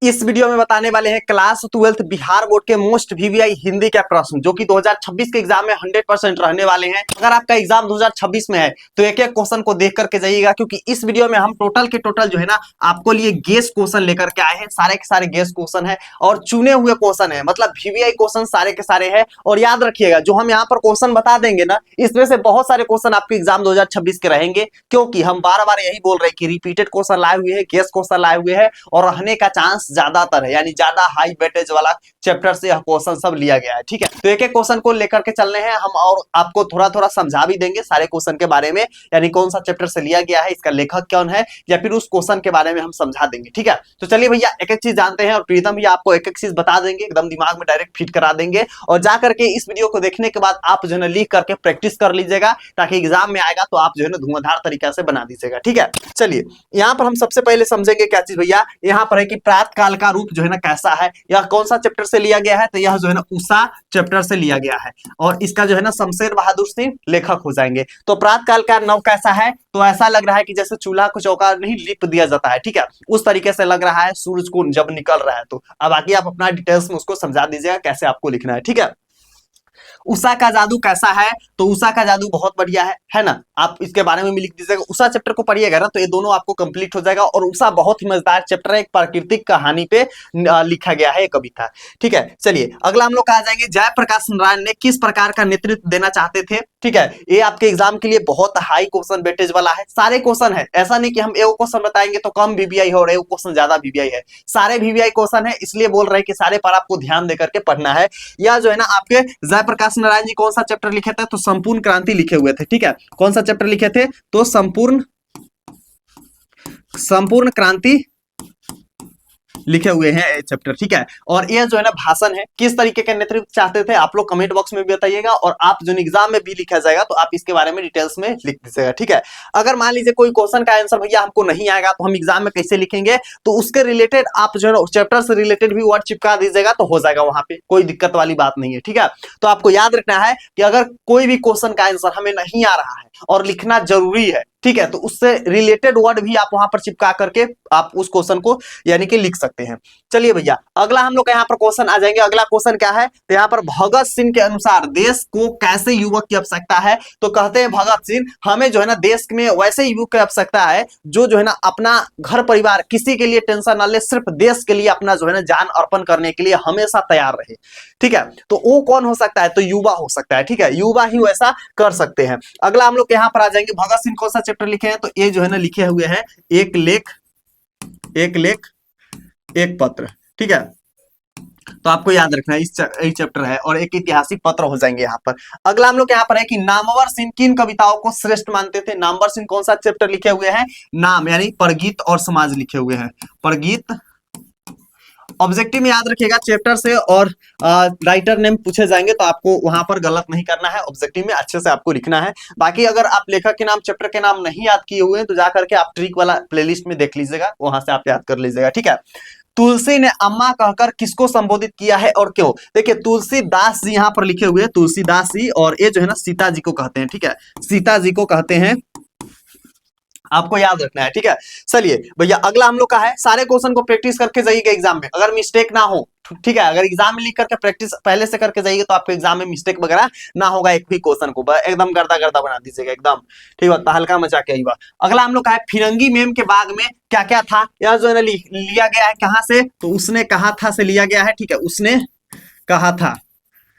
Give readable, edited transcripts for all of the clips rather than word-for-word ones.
इस वीडियो में बताने वाले हैं क्लास 12 बिहार बोर्ड के मोस्ट वीवीआई हिंदी के प्रश्न जो कि 2026 के एग्जाम में 100% रहने वाले हैं। अगर आपका एग्जाम 2026 में है तो एक एक क्वेश्चन को देख करके जाइएगा, क्योंकि इस वीडियो में हम टोटल के टोटल जो है ना आपको लिए गेस क्वेश्चन लेकर के आए हैं। सारे के सारे गेस क्वेश्चन है और चुने हुए क्वेश्चन है, मतलब वीवीआई क्वेश्चन सारे के सारे है। और याद रखिएगा, जो हम यहाँ पर क्वेश्चन बता देंगे ना, इसमें से बहुत सारे क्वेश्चन आपके एग्जाम 2026 के रहेंगे, क्योंकि हम बार बार यही बोल रहे हैं कि रिपीटेड क्वेश्चन लाए हुए हैं, गेस क्वेश्चन लाए हुए हैं और रहने का चांस ज्यादातर है, यानी ज्यादा हाई वेटेज वाला चैप्टर से यह क्वेश्चन सब लिया गया है। ठीक है, तो एक एक क्वेश्चन को लेकर के चलने हैं हम और आपको थोड़ा थोड़ा समझा भी देंगे सारे क्वेश्चन के बारे में, यानी कौन सा चैप्टर से लिया गया है, इसका लेखक कौन है, या फिर उस क्वेश्चन के बारे में हम समझा देंगे। ठीक है, तो चलिए भैया एक एक चीज जानते हैं और प्रीतम भैया आपको एक एक चीज बता देंगे, एकदम दिमाग में डायरेक्ट फिट करा देंगे और जा करके इस वीडियो को देखने के बाद आप जो है ना लिख करके प्रैक्टिस कर लीजिएगा, ताकि एग्जाम में आएगा तो आप जो है ना धुआंधार तरीका से बना दीजिएगा। ठीक है, चलिए यहाँ पर हम सबसे पहले समझेंगे क्या चीज भैया, यहाँ पर है कि प्रातः काल का रूप जो है ना कैसा है, यह कौन सा चैप्टर से लिया गया है, तो यह जो है ना उषा चैप्टर से लिया गया है और इसका जो है ना शमशेर बहादुर सिंह लेखक हो जाएंगे। तो प्रातः काल का नव कैसा है, तो ऐसा लग रहा है कि जैसे चूल्हा को चौका नहीं लिप दिया जाता है। ठीक है, उस तरीके से लग रहा है सूरज को जब निकल रहा है। तो अब बाकी आप अपना डिटेल्स में उसको समझा दीजिएगा कैसे आपको लिखना है। ठीक है, उषा का जादू कैसा है, तो उषा का जादू बहुत बढ़िया है ना, आप इसके बारे में भी लिख दीजिएगा। उषा चैप्टर को पढ़िएगा ना तो ये दोनों आपको कंप्लीट हो जाएगा। और उषा बहुत ही मजेदार चैप्टर है, एक प्राकृतिक कहानी पे लिखा गया है, कविता। ठीक है, चलिए अगला हम लोग कहा जाएंगे जयप्रकाश नारायण ने किस प्रकार का नेतृत्व देना चाहते थे। ठीक है, ये आपके एग्जाम के लिए बहुत हाई क्वेश्चन वेटेज वाला है, सारे क्वेश्चन है, ऐसा नहीं कि हम एक क्वेश्चन बताएंगे तो कम वीवीआई हो और एक क्वेश्चन ज्यादा वीवीआई है, सारे वीवीआई क्वेश्चन है, इसलिए बोल रहे हैं कि सारे पर आपको ध्यान देकर के पढ़ना है। या जो है ना आपके जयप्रकाश नारायण जी कौन सा चैप्टर लिखे थे, तो संपूर्ण क्रांति लिखे हुए थे। ठीक है, कौन सा चैप्टर लिखे थे, तो संपूर्ण क्रांति लिखे हुए हैं चैप्टर। ठीक है, और ये जो है ना भाषण है, किस तरीके का नेतृत्व चाहते थे आप लोग कमेंट बॉक्स में भी बताइएगा, और आप जो एग्जाम में भी लिखा जाएगा तो आप इसके बारे में डिटेल्स में लिख दीजिएगा। ठीक है, अगर मान लीजिए कोई क्वेश्चन का आंसर भैया हमको नहीं आएगा तो हम एग्जाम में कैसे लिखेंगे, तो उसके रिलेटेड आप जो है ना चैप्टर से रिलेटेड भी वर्ड चिपका दीजिएगा तो हो जाएगा, वहां पे कोई दिक्कत वाली बात नहीं है। ठीक है, तो आपको याद रखना है कि अगर कोई भी क्वेश्चन का आंसर हमें नहीं आ रहा है और लिखना जरूरी है, ठीक है, तो उससे रिलेटेड वर्ड भी आप वहां पर चिपका करके आप उस क्वेश्चन को यानी कि लिख सकते हैं। चलिए भैया अगला हम लोग यहाँ पर क्वेश्चन आ जाएंगे। अगला क्वेश्चन क्या है, तो यहाँ पर भगत सिंह के अनुसार देश को कैसे युवक की आवश्यकता है, तो कहते हैं भगत सिंह हमें जो है ना देश में वैसे युवक की आवश्यकता है जो है ना अपना घर परिवार किसी के लिए टेंशन ना ले, सिर्फ देश के लिए अपना जो है ना जान अर्पण करने के लिए हमेशा तैयार रहे। ठीक है, तो वो कौन हो सकता है, तो युवा हो सकता है। ठीक है, युवा ही वैसा कर सकते हैं। अगला हम लोग यहाँ पर आ जाएंगे, भगत सिंह कौन सा चैप्टर लिखे हैं, तो ये जो है ना लिखे हुए हैं एक लेख एक पत्र। ठीक है, तो आपको याद रखना है इस चैप्टर है और एक ऐतिहासिक पत्र हो जाएंगे यहाँ पर। अगला हम लोग यहाँ पर है कि नामवर सिंह किन कविताओं को श्रेष्ठ मानते थे। नामवर सिंह कौन सा चैप्टर लिखे हुए हैं, नाम यानी परगीत और समाज लिखे हुए हैं, परगीत। ऑब्जेक्टिव में याद रखिएगा चैप्टर से और राइटर नेम पूछे जाएंगे तो आपको वहां पर गलत नहीं करना है, ऑब्जेक्टिव में अच्छे से आपको लिखना है। बाकी अगर आप लेखक के नाम चैप्टर के नाम नहीं याद किए हुए हैं तो जाकर के आप ट्रिक वाला प्लेलिस्ट में देख लीजिएगा, वहां से आप याद कर लीजिएगा। ठीक है, तुलसी ने अम्मा कहकर किसको संबोधित किया है और क्यों। देखिए तुलसीदास जी यहाँ पर लिखे हुए हैं, तुलसीदास जी, और ये जो है ना सीता जी को कहते हैं। ठीक है, सीता जी को कहते हैं, आपको याद रखना है। ठीक है, चलिए भैया अगला हम लोग का है, सारे क्वेश्चन को प्रैक्टिस करके जाइएगा एग्जाम में, अगर मिस्टेक ना हो। ठीक है, अगर एग्जाम में लिख करके प्रैक्टिस पहले से करके जाइए तो आपके एग्जाम में मिस्टेक वगैरह ना होगा, एक भी क्वेश्चन को एकदम गर्दा गर्दा बना दीजिएगा एकदम। ठीक है, हल्का मचा के आइएगा। अगला हम लोग का है फिरंगी मेम के बाग में क्या क्या था, यह जो है ना लिया गया है कहाँ से, तो उसने कहा था से लिया गया है। ठीक है, उसने कहा था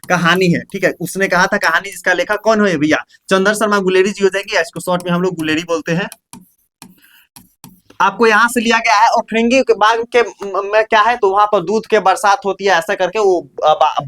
कहानी है। ठीक है, उसने कहा था कहानी, जिसका लेखक कौन है भैया, चंद्र शर्मा गुलेरी जी हो जाएंगे, इसको शॉर्ट में हम लोग गुलेरी बोलते हैं। आपको यहाँ से लिया गया है। और फिरंगी के बाग के में क्या है, तो वहां पर दूध के बरसात होती है, ऐसा करके वो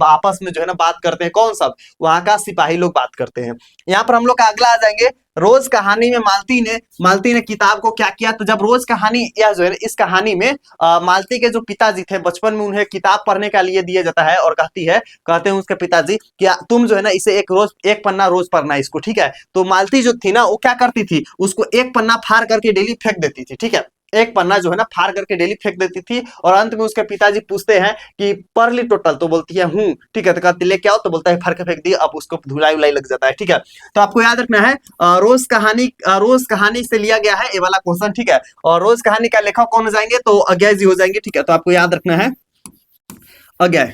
आपस में जो है ना बात करते हैं, कौन सब, वहां का सिपाही लोग बात करते हैं। यहाँ पर हम लोग का अगला आ जाएंगे, रोज कहानी में मालती ने किताब को क्या किया, तो जब रोज कहानी या जो है इस कहानी में मालती के जो पिताजी थे बचपन में उन्हें किताब पढ़ने का लिए दिया जाता है, और कहते हैं उसके पिताजी कि तुम जो है ना इसे एक पन्ना रोज पढ़ना इसको। ठीक है, तो मालती जो थी ना वो क्या करती थी, उसको एक पन्ना फाड़ करके डेली फेंक देती थी। ठीक है, एक पन्ना जो है ना फाड़ करके डेली फेंक देती थी, और अंत में उसके पिताजी पूछते हैं कि पढ़ ली टोटल, तो बोलती है हूँ, ठीक है, तो कहती लेके आओ, तो बोलता है फाड़ के फेंक दी, अब उसको धुलाई उलाई लग जाता है, ठीक है। तो आपको याद रखना है रोज कहानी से लिया गया है ये वाला क्वेश्चन, ठीक है। और रोज कहानी का लेखक कौन हो जाएंगे, तो अज्ञय जी हो जाएंगे, ठीक है। तो आपको याद रखना है अज्ञय,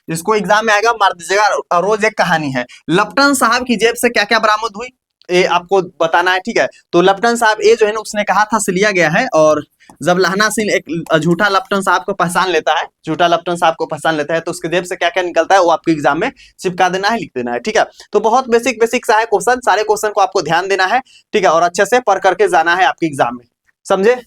इसको एग्जाम में आएगा, मार दीजिएगा। रोज एक कहानी है। लपटन साहब की जेब से क्या क्या बरामद हुई, ये आपको बताना है, ठीक है। तो लपटन साहब ये जो है ना उसने कहा था से लिया गया है, और जब लहना सिंह एक झूठा लपटन साहब को पहचान लेता है, झूठा लपटन साहब को पहचान लेता है, तो उसके जेब से क्या क्या निकलता है वो आपको एग्जाम में चिपका देना है, लिख देना है, ठीक है। तो बहुत बेसिक बेसिक सा है क्वेश्चन, सारे क्वेश्चन को आपको ध्यान देना है, ठीक है, और अच्छे से पढ़ करके जाना है आपके एग्जाम में, समझे।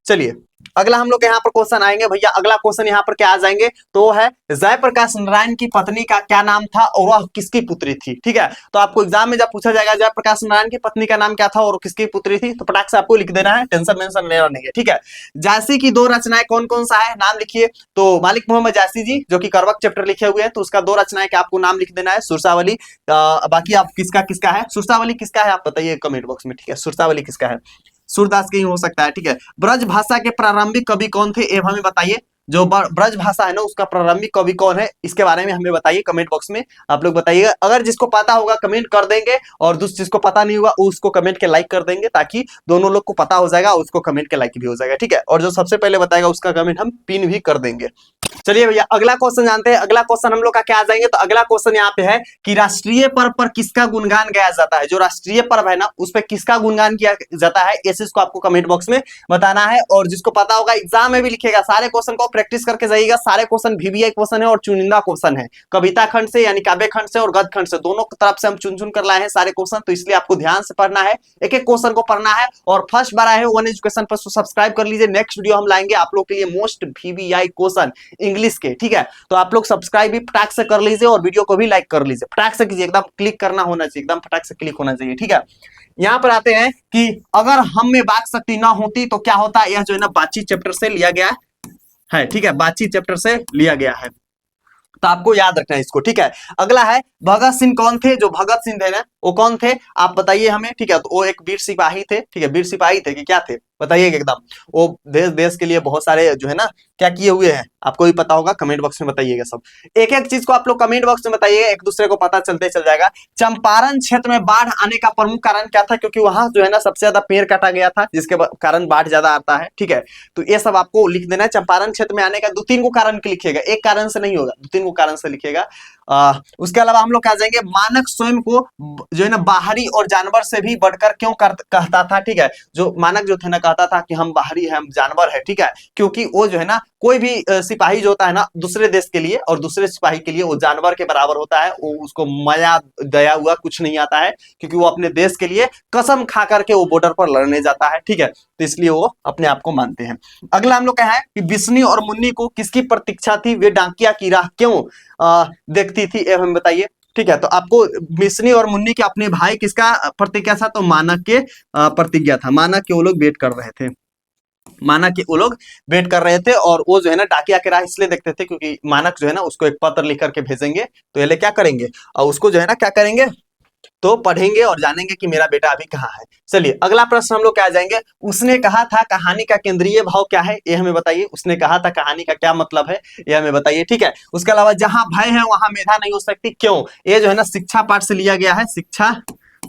चलिए अगला हम लोग यहाँ पर क्वेश्चन आएंगे भैया, अगला क्वेश्चन यहाँ पर क्या आ जाएंगे, तो वो है जयप्रकाश नारायण की पत्नी का क्या नाम था और वह किसकी पुत्री थी, ठीक है। तो आपको एग्जाम में जब पूछा जाएगा जयप्रकाश नारायण की पत्नी का नाम क्या था और किसकी पुत्री थी, तो फटाक से आपको लिख देना है, टेंशन मेंशन लेना नहीं है, ठीक है। जायसी की 2 रचनाएं कौन कौन सा है, नाम लिखिए। तो मालिक मोहम्मद जायसी जी जो कि करवक चैप्टर लिखे हुए हैं, तो उसका 2 रचनाएं के आपको नाम लिख देना है, सुरसावली। बाकी आप किसका किसका है, सुरसावली किसका है आप बताइए कमेंट बॉक्स में, ठीक है। सुरसावली किसका है, सूरदास के ही हो सकता है, ठीक है। ब्रज भाषा के प्रारंभिक कवि कौन थे, ये हमें बताइए। जो ब्रज भाषा है ना उसका प्रारंभिक कवि कौन है, इसके बारे में हमें बताइए कमेंट बॉक्स में, आप लोग बताइएगा। अगर जिसको पता होगा कमेंट कर देंगे, और जिसको पता नहीं होगा उसको कमेंट के लाइक कर देंगे, ताकि दोनों लोग को पता हो जाएगा, उसको कमेंट के लाइक भी हो जाएगा, ठीक है। और जो सबसे पहले बताएगा उसका कमेंट हम पिन भी कर देंगे। चलिए भैया अगला क्वेश्चन जानते हैं, अगला क्वेश्चन हम लोग का क्या आ जाएंगे, तो अगला क्वेश्चन यहाँ पे है कि राष्ट्रीय पर्व पर किसका गुणगान गाया जाता है, जो राष्ट्रीय पर्व है ना उस पर किसका गुणगान किया जाता है, इस चीज को आपको कमेंट बॉक्स में बताना है। और जिसको पता होगा एग्जाम में भी लिखेगा, सारे क्वेश्चन को प्रैक्टिस करके जाइएगा, सारे क्वेश्चन VVI क्वेश्चन है और चुनिंदा क्वेश्चन है, कविता खंड से यानी काव्य खंड से और गद्य खंड से, दोनों तरफ से हम चुन चुन कर लाए हैं सारे क्वेश्चन, तो इसलिए आपको ध्यान से पढ़ना है, एक एक क्वेश्चन को पढ़ना है। और फर्स्ट बार आए हैं वन एजुकेशन पर सब्सक्राइब कर लीजिए, नेक्स्ट वीडियो हम लाएंगे आप लोग के लिए मोस्ट VVI क्वेश्चन इंग्लिश के, ठीक है। तो आप लोग सब्सक्राइब भी फटाक से कर लीजिए और वीडियो को भी लाइक कर लीजिए, फटाक से कीजिए, एकदम क्लिक करना होना चाहिए, एकदम फटाक से क्लिक होना चाहिए, ठीक है। यहाँ पर आते हैं कि अगर हम में वाक शक्ति ना होती तो क्या होता, यह जो है ना बातचीत चैप्टर से लिया गया है, ठीक है, बातचीत चैप्टर से लिया गया है, तो आपको याद रखना है इसको, ठीक है। अगला है भगत सिंह कौन थे, जो भगत सिंह थे ना वो कौन थे आप बताइए हमें, ठीक है। तो वो एक वीर सिपाही थे, ठीक है, वीर सिपाही थे कि क्या थे बताइएगा एकदम। वो देश के लिए बहुत सारे जो है ना क्या किए हुए हैं, आपको भी पता होगा, कमेंट बॉक्स में बताइएगा सब, एक एक चीज को आप लोग कमेंट बॉक्स में बताइएगा, एक दूसरे को पता चलते चल जाएगा। चंपारण क्षेत्र में बाढ़ आने का प्रमुख कारण क्या था, क्योंकि वहां जो है ना सबसे ज्यादा पेड़ काटा गया था, जिसके कारण बाढ़ ज्यादा आता है, ठीक है। तो ये सब आपको लिख देना है, चंपारण क्षेत्र में आने का 2-3 को कारण के लिखिएगा, एक कारण से नहीं होगा, 2-3 को कारण से लिखिएगा। उसके अलावा हम लोग क्या जाएंगे, मानक स्वयं को जो है ना बाहरी और जानवर से भी बढ़कर क्यों कहता था, ठीक है। जो मानक जो थे ना कहता था कि हम बाहरी हैं, हम जानवर है, ठीक है, क्योंकि वो जो है ना कोई भी सिपाही जो होता है ना दूसरे देश के लिए और दूसरे सिपाही के लिए वो जानवर के बराबर होता है, वो उसको माया दया हुआ कुछ नहीं आता है, क्योंकि वो अपने देश के लिए कसम खा करके वो बॉर्डर पर लड़ने जाता है, ठीक है। तो इसलिए वो अपने आप को मानते हैं। अगला हम लोग क्या है कि बिस्नी और मुन्नी को किसकी प्रतीक्षा थी, वे डाकिया की राह क्यों देखती थी, ये हमें बताइए, ठीक है। तो आपको बिस्नी और मुन्नी के अपने भाई किसका प्रतिज्ञा था, तो मानक के प्रतिज्ञा था, मानक के वो लोग वेट कर रहे थे, मानक के वो लोग वेट कर रहे थे। और वो जो है ना डाकिया की राह इसलिए देखते थे क्योंकि मानक जो है ना उसको एक पत्र लिख करके भेजेंगे, तो ये लोग क्या करेंगे और उसको जो है ना क्या करेंगे, तो पढ़ेंगे और जानेंगे कि मेरा बेटा अभी कहाँ है। चलिए अगला प्रश्न हम लोग क्या जाएंगे, उसने कहा था कहानी का केंद्रीय भाव क्या है, ये हमें बताइए, उसने कहा था कहानी का क्या मतलब है, ये हमें बताइए, ठीक है। उसके अलावा जहां भय है वहां मेधा नहीं हो सकती, क्यों, ये जो है ना शिक्षा पाठ से लिया गया है, शिक्षा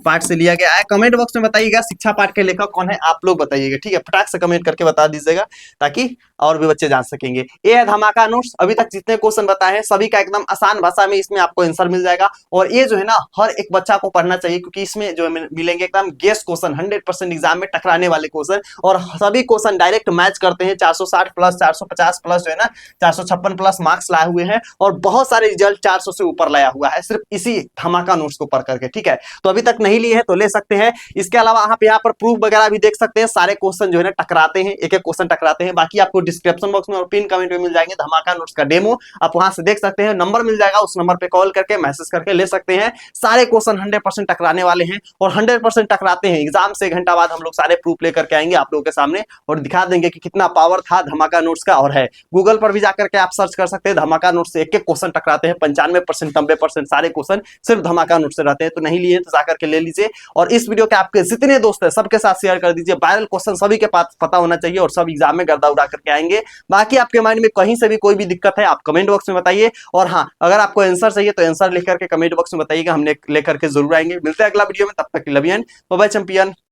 पाठ से लिया गया है। कमेंट बॉक्स में बताइएगा शिक्षा पाठ के लेखक कौन है, आप लोग बताइएगा, ठीक है, फटाक से कमेंट करके बता दीजिएगा ताकि और भी बच्चे जान सकेंगे। ये है धमाका नोट्स, अभी तक जितने क्वेश्चन बताए हैं सभी का एकदम आसान भाषा में इसमें आपको आंसर मिल जाएगा। और ये जो है ना हर एक बच्चा को पढ़ना चाहिए, क्योंकि इसमें जो मिलेंगे एकदम गेस क्वेश्चन, 100% एग्जाम में टकराने वाले क्वेश्चन, और सभी क्वेश्चन डायरेक्ट मैच करते हैं, 460 प्लस 450 प्लस जो है ना 456 प्लस मार्क्स लाए हुए हैं, और बहुत सारे रिजल्ट 400 से ऊपर लाया हुआ है सिर्फ इसी धमाका नोट्स को पढ़ करके, ठीक है। तो अभी तक नहीं लिए हैं तो ले सकते हैं। इसके अलावा आप यहाँ पर प्रूफ वगैरह भी देख सकते हैं, सारे क्वेश्चन जो है ना टकराते हैं, एक एक क्वेश्चन टकराते हैं। बाकी आपको डिस्क्रिप्शन बॉक्स में और पिन कमेंट में मिल जाएंगे धमाका नोट्स का डेमो, आप वहां से देख सकते हैं, नंबर मिल जाएगा, उस नंबर पे कॉल करके मैसेज करके ले सकते हैं। सारे क्वेश्चन 100% टकराने वाले हैं, और 100% टकराते हैं। एग्जाम से 1 घंटा बाद हम लोग सारे प्रूफ लेकर के आएंगे आप लोगों के सामने और दिखा देंगे कि कितना पावर था धमाका नोट्स का। और है गूगल पर भी जाकर के आप सर्च कर सकते हैं, धमाका नोट्स से एक एक क्वेश्चन टकराते हैं, 95% 90% सारे क्वेश्चन सिर्फ धमाका नोट्स से रहते हैं। तो नहीं लिए तो जाकर के ले ले लीजिए और इस वीडियो के आपके जितने दोस्त हैं सबके साथ शेयर कर दीजिए। वायरल क्वेश्चन सभी के पास पता होना चाहिए और सब एग्जाम में गर्दा उड़ा करके आएंगे। बाकी आपके माइंड में कहीं से भी कोई भी दिक्कत है आप कमेंट बॉक्स में बताइए, और हाँ, अगर आपको आंसर चाहिए तो आंसर लिख करके कमेंट बॉक्स में बताइएगा, हम लेकर के जरूर आएंगे। मिलते हैं अगला वीडियो में, तब तक के लिए love you and bye bye champion.